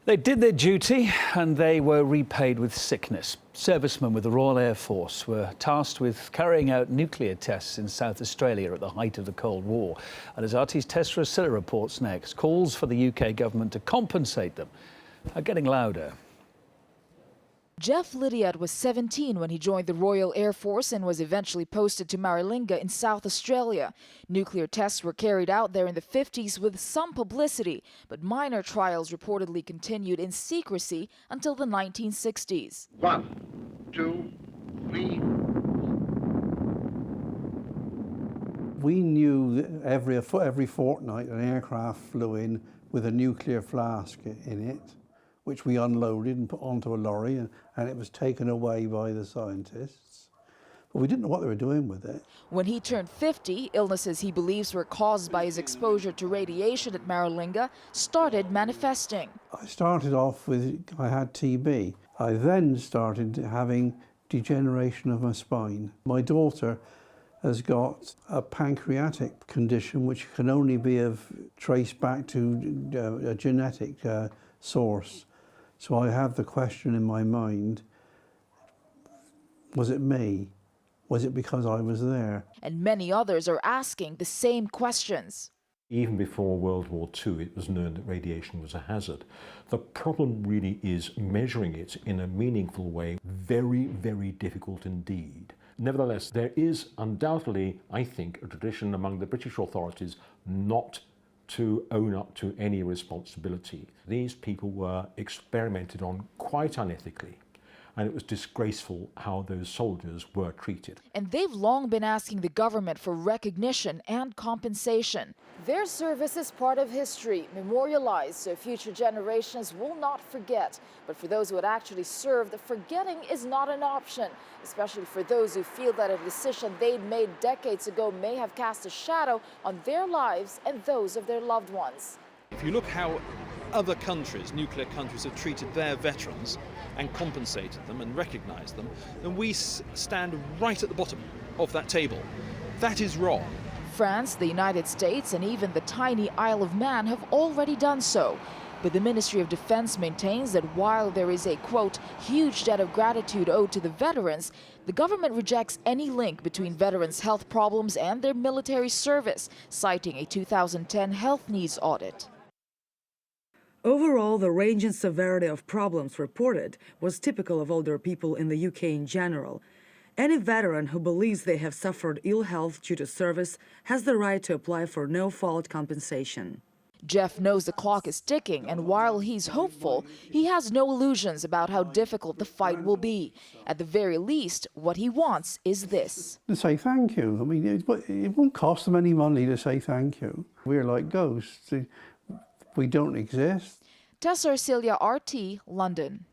They did their duty and they were repaid with sickness. Servicemen with the Royal Air Force were tasked with carrying out nuclear tests in South Australia at the height of the Cold War. And as RT's Tesa Arsilla reports next, calls for the UK government to compensate them are getting louder. Jeff Lydiard was 17 when he joined the Royal Air Force and was eventually posted to Arsilla in South Australia. Nuclear tests were carried out there in the 50s with some publicity, but minor trials reportedly continued in secrecy until the 1960s. 1, 2, 3. We knew that every fortnight an aircraft flew in with a nuclear flask in it, which we unloaded and put onto a lorry, and it was taken away by the scientists. But we didn't know what they were doing with it. When he turned 50, illnesses he believes were caused by his exposure to radiation at Arsilla started manifesting. I started off with, I had TB. I then started having degeneration of my spine. My daughter has got a pancreatic condition which can only be traced back to a genetic source. So I have the question in my mind, was it me? Was it because I was there? And many others are asking the same questions. Even before World War II, it was known that radiation was a hazard. The problem really is measuring it in a meaningful way. Very, very difficult indeed. Nevertheless, there is undoubtedly, I think, a tradition among the British authorities not to own up to any responsibility. These people were experimented on quite unethically, and it was disgraceful how those soldiers were treated. And they've long been asking the government for recognition and compensation. Their service is part of history, memorialized so future generations will not forget. But for those who had actually served, forgetting is not an option, especially for those who feel that a decision they'd made decades ago may have cast a shadow on their lives and those of their loved ones. If you look how other countries, nuclear countries, have treated their veterans and compensated them and recognized them, then we stand right at the bottom of that table. That is wrong. France, the United States, and even the tiny Isle of Man have already done so. But the Ministry of Defense maintains that while there is a, quote, huge debt of gratitude owed to the veterans, the government rejects any link between veterans' health problems and their military service, citing a 2010 health needs audit. Overall, the range and severity of problems reported was typical of older people in the UK in general. Any veteran who believes they have suffered ill health due to service has the right to apply for no-fault compensation. Jeff knows the clock is ticking, and while he's hopeful, he has no illusions about how difficult the fight will be. At the very least, what he wants is this. To say thank you. I mean, it won't cost them any money to say thank you. We're like ghosts. We don't exist. Tesa Arsilla, RT, London.